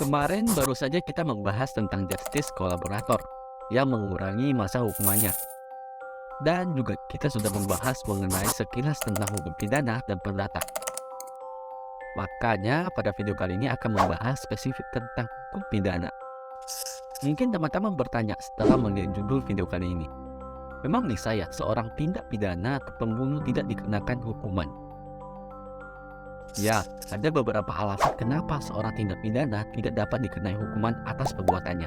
Kemarin baru saja kita membahas tentang justice kolaborator yang mengurangi masa hukumannya. Dan juga kita sudah membahas mengenai sekilas tentang hukum pidana dan perdata. Makanya pada video kali ini akan membahas spesifik tentang hukum pidana. Mungkin teman-teman bertanya setelah melihat judul video kali ini. Memang nih saya, seorang tindak pidana atau pembunuh tidak dikenakan hukuman? Ya, ada beberapa alasan kenapa seorang tindak pidana tidak dapat dikenai hukuman atas perbuatannya.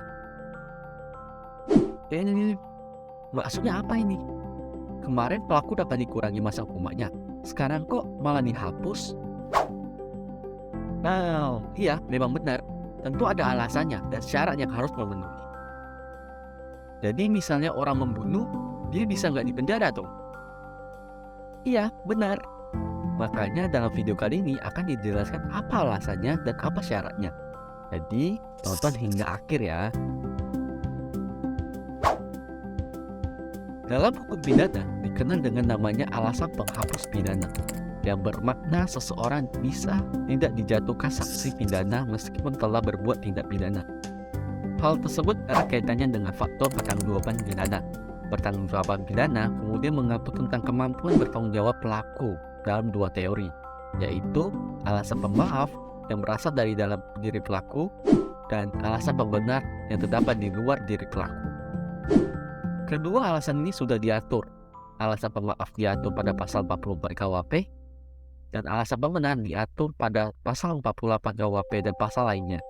Ini maksudnya apa ini? Kemarin pelaku dapat dikurangi masa hukumannya, sekarang kok malah dihapus? Nah, iya, memang benar. Tentu ada alasannya dan syarat yang harus memenuhi. Jadi misalnya orang membunuh, dia bisa nggak dipenjara dong? Iya, benar. Makanya dalam video kali ini akan dijelaskan apa alasannya dan apa syaratnya. Jadi, tonton hingga akhir ya. Dalam hukum pidana dikenal dengan namanya alasan penghapus pidana, yang bermakna seseorang bisa tidak dijatuhkan sanksi pidana meskipun telah berbuat tindak pidana. Hal tersebut erat kaitannya dengan faktor pertanggungjawaban pidana. Pertanggungjawaban pidana kemudian mengatur tentang kemampuan bertanggung jawab pelaku dalam dua teori, yaitu alasan pemaaf yang berasal dari dalam diri pelaku dan alasan pembenar yang terdapat di luar diri pelaku. Kedua alasan ini sudah diatur. Alasan pemaaf diatur pada pasal 44 KUHP dan alasan pembenar diatur pada pasal 48 KUHP dan pasal lainnya.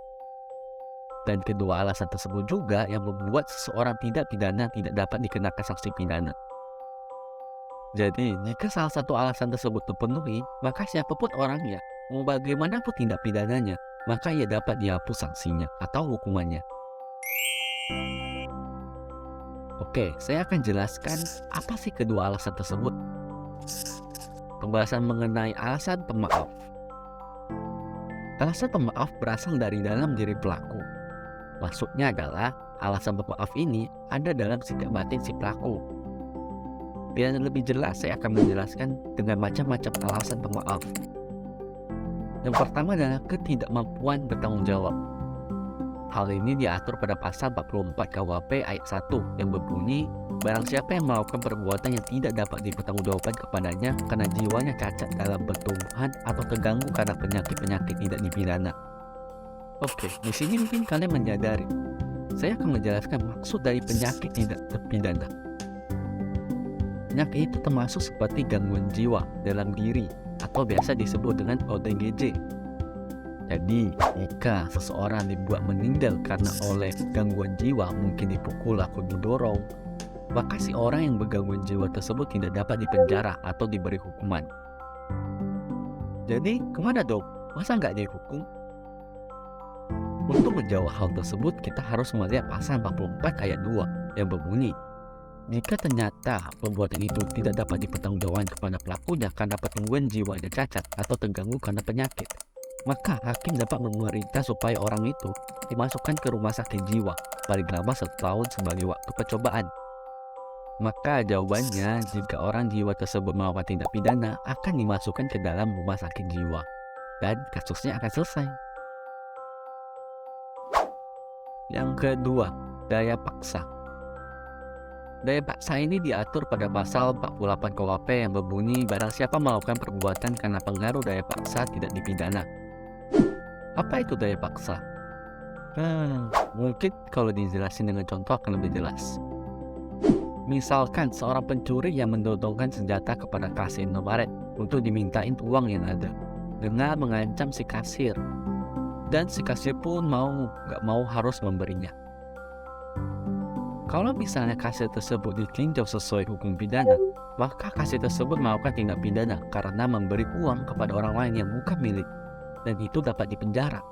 Dan kedua alasan tersebut juga yang membuat seseorang tindak pidana tidak dapat dikenakan sanksi pidana. Jadi, jika salah satu alasan tersebut terpenuhi, maka siapapun orangnya, mau bagaimanapun tindak pidananya, maka ia dapat dihapus sanksinya atau hukumannya. Oke, saya akan jelaskan apa sih kedua alasan tersebut. Pembahasan mengenai alasan pemaaf. Alasan pemaaf berasal dari dalam diri pelaku. Maksudnya adalah alasan pemaaf ini ada dalam sikap batin si pelaku. Biar lebih jelas, saya akan menjelaskan dengan macam-macam alasan pemaaf. Yang pertama adalah ketidakmampuan bertanggung jawab. Hal ini diatur pada pasal 44 KUHP ayat 1 yang berbunyi, barang siapa yang melakukan perbuatan yang tidak dapat dipertanggungjawabkan kepadanya karena jiwanya cacat dalam pertumbuhan atau terganggu karena penyakit-penyakit tidak dipidana. Oke, di sini mungkin kalian menyadari, saya akan menjelaskan maksud dari penyakit tidak terpidana. Penyakit itu termasuk seperti gangguan jiwa dalam diri atau biasa disebut dengan ODGJ. Jadi, jika seseorang dibuat meninggal karena oleh gangguan jiwa, mungkin dipukul atau didorong, maka si orang yang bergangguan jiwa tersebut tidak dapat dipenjara atau diberi hukuman. Jadi, kemana dong? Masa nggak dihukum? Untuk menjawab hal tersebut, kita harus melihat pasal 44 ayat 2 yang berbunyi, jika ternyata perbuatan itu tidak dapat dipertanggungjawabkan kepada pelakunya karena pertumbuhan jiwanya cacat atau terganggu karena penyakit, maka hakim dapat memerintah supaya orang itu dimasukkan ke rumah sakit jiwa paling lama 1 tahun sebagai waktu percobaan. Maka jawabannya, jika orang jiwa tersebut melakukan tindak pidana, akan dimasukkan ke dalam rumah sakit jiwa dan kasusnya akan selesai. Yang kedua, daya paksa. Daya paksa ini diatur pada pasal 48 KUHP yang berbunyi, barang siapa melakukan perbuatan karena pengaruh daya paksa tidak dipidana. Apa itu daya paksa? Mungkin kalau dijelasin dengan contoh akan lebih jelas. Misalkan seorang pencuri yang mendodongkan senjata kepada kasir Indomaret untuk dimintain uang yang ada, dengan mengancam si kasir, dan si kasir pun nggak mau harus memberinya. Kalau misalnya kasir tersebut ditinjau sesuai hukum pidana, maka kasir tersebut melakukan tindak pidana karena memberi uang kepada orang lain yang bukan milik, dan itu dapat dipenjara.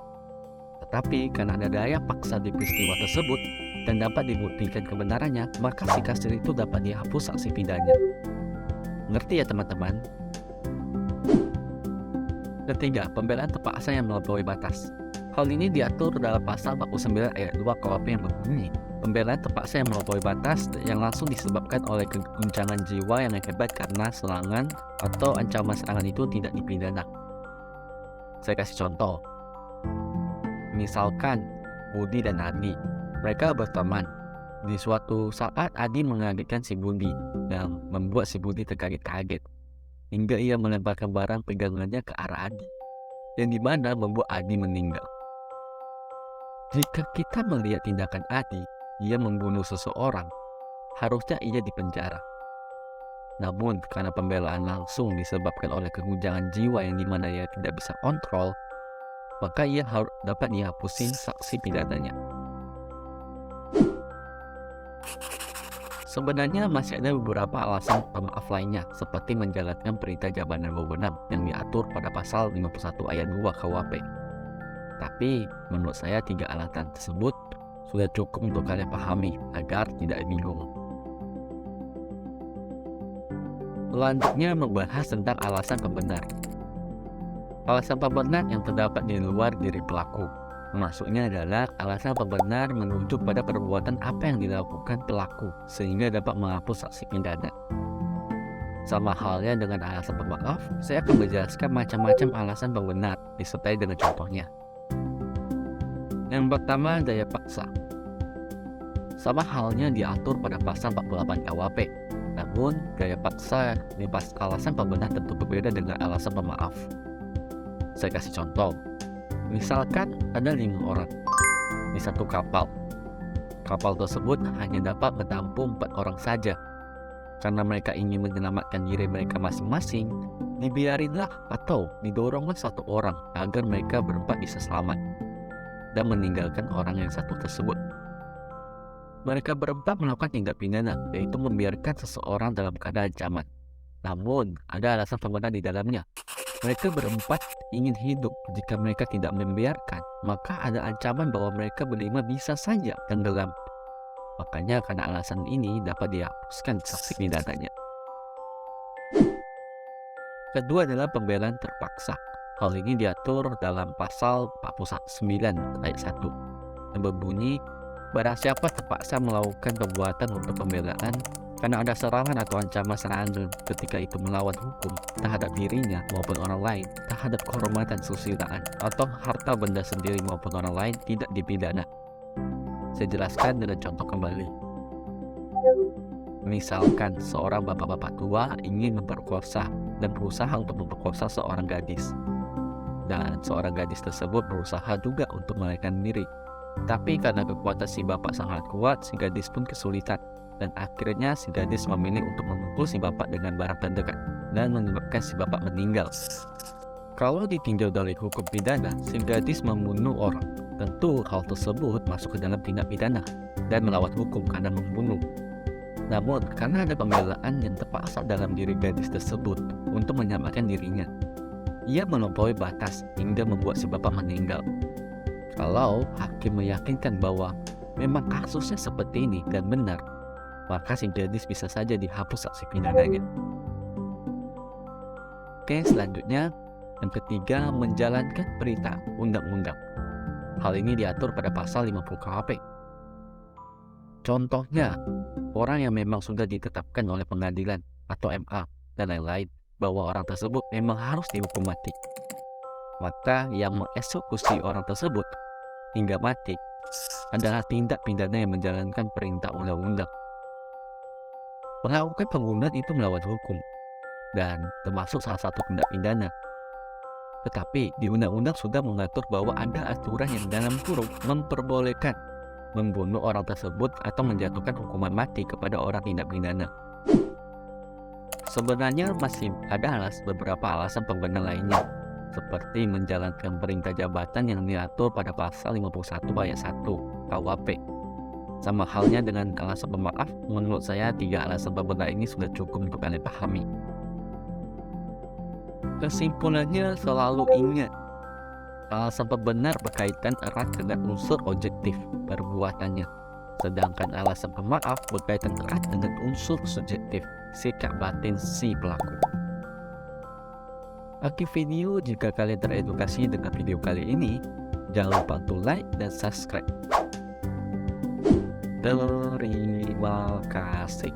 Tetapi karena ada daya paksa di peristiwa tersebut dan dapat dibuktikan kebenarannya, maka si kasir itu dapat dihapus sanksi pidananya. Ngerti ya teman-teman? Ketiga, pembelaan terpaksa yang melampaui batas. Hal ini diatur dalam pasal 49 ayat 2 KUHP yang berbunyi, pembelaan terpaksa yang melampaui batas yang langsung disebabkan oleh keguncangan jiwa yang hebat karena serangan atau ancaman serangan itu tidak dipidana. Saya kasih contoh. Misalkan Budi dan Adi, mereka berteman. Di suatu saat Adi mengagetkan si Budi yang membuat si Budi terkaget-kaget hingga ia melemparkan barang pegangannya ke arah Adi, yang dimana membuat Adi meninggal. Jika kita melihat tindakan Adi, ia membunuh seseorang, harusnya ia dipenjara. Namun karena pembelaan langsung disebabkan oleh keguncangan jiwa yang dimana ia tidak bisa kontrol, maka ia harus dapat dihapusin saksi pidananya. Sebenarnya masih ada beberapa alasan pemaaf lainnya, seperti menjalankan perintah jabatan wewenang yang diatur pada pasal 51 ayat 2 KUHP. Tapi menurut saya 3 alasan tersebut sudah cukup untuk kalian pahami agar tidak bingung. Selanjutnya membahas tentang alasan pembenar. Alasan pembenar yang terdapat di luar diri pelaku. Maksudnya adalah alasan pembenar merujuk pada perbuatan apa yang dilakukan pelaku sehingga dapat menghapus saksi pidana. Sama halnya dengan alasan pemaaf, saya akan menjelaskan macam-macam alasan pembenar disertai dengan contohnya. Yang pertama, daya paksa. Sama halnya diatur pada pasal 48 KUHP. Namun, daya paksa di alasan pembenar tentu berbeda dengan alasan pemaaf. Saya kasih contoh. Misalkan ada 5 orang di satu kapal. Kapal tersebut hanya dapat menampung 4 orang saja. Karena mereka ingin menyelamatkan diri mereka masing-masing, dibiarinlah atau didoronglah 1 orang agar mereka berempat bisa selamat dan meninggalkan orang yang 1 tersebut. Mereka berempat melakukan tindak pidana, yaitu membiarkan seseorang dalam keadaan ancaman. Namun, ada alasan pembenar di dalamnya. Mereka berempat ingin hidup. Jika mereka tidak membiarkan, maka ada ancaman bahwa mereka berlima bisa saja tenggelam. Makanya karena alasan ini dapat dihapuskan saksi pidananya. Kedua adalah pembelaan terpaksa. Hal ini diatur dalam pasal 49 ayat 1 yang berbunyi, barang siapa terpaksa melakukan perbuatan untuk pembelaan karena ada serangan atau ancaman serangan ketika itu melawan hukum terhadap dirinya maupun orang lain, terhadap kehormatan susiliaan atau harta benda sendiri maupun orang lain tidak dipidana. Saya jelaskan dengan contoh kembali. Misalkan seorang bapak-bapak tua ingin memperkosa dan berusaha untuk memperkosa seorang gadis. Dan seorang gadis tersebut berusaha juga untuk melarikan diri. Tapi karena kekuatan si bapak sangat kuat, si gadis pun kesulitan. Dan akhirnya si gadis memilih untuk memukul si bapak dengan barang terdekat dan menyebabkan si bapak meninggal. Kalau ditinjau dari hukum pidana, si gadis membunuh orang. Tentu hal tersebut masuk ke dalam tindak pidana dan melawan hukum karena membunuh. Namun karena ada pembelaan yang terpaksa dalam diri gadis tersebut untuk menyelamatkan dirinya, ia melampaui batas hingga membuat si bapak meninggal. Kalau hakim meyakinkan bahwa memang kasusnya seperti ini dan benar, maka si gadis bisa saja dihapus saksi pidananya. Oke, selanjutnya yang ketiga, menjalankan perintah undang-undang. Hal ini diatur pada pasal 50 KUHP. Contohnya, orang yang memang sudah ditetapkan oleh pengadilan atau MA dan lain-lain bahwa orang tersebut memang harus dihukum mati. Maka yang mengeksekusi orang tersebut hingga mati adalah tindak pidana yang menjalankan perintah undang-undang. Melakukan pembunuhan itu melawan hukum dan termasuk salah satu tindak pidana. Tetapi di undang-undang sudah mengatur bahwa ada aturan yang dalam kurung memperbolehkan membunuh orang tersebut atau menjatuhkan hukuman mati kepada orang tindak pidana. Sebenarnya masih ada beberapa alasan pembenar lainnya, seperti menjalankan perintah jabatan yang diatur pada pasal 51 ayat 1 KUHP. Sama halnya dengan alasan pemaaf, menurut saya 3 alasan pembenar ini sudah cukup untuk kalian pahami. Kesimpulannya, selalu ingat, alasan pembenar berkaitan erat dengan unsur objektif perbuatannya, sedangkan alasan pemaaf berkaitan erat dengan unsur subjektif sikap batin si pelaku. Akhir video, jika kalian teredukasi dengan video kali ini, jangan lupa untuk like dan subscribe. Terima kasih.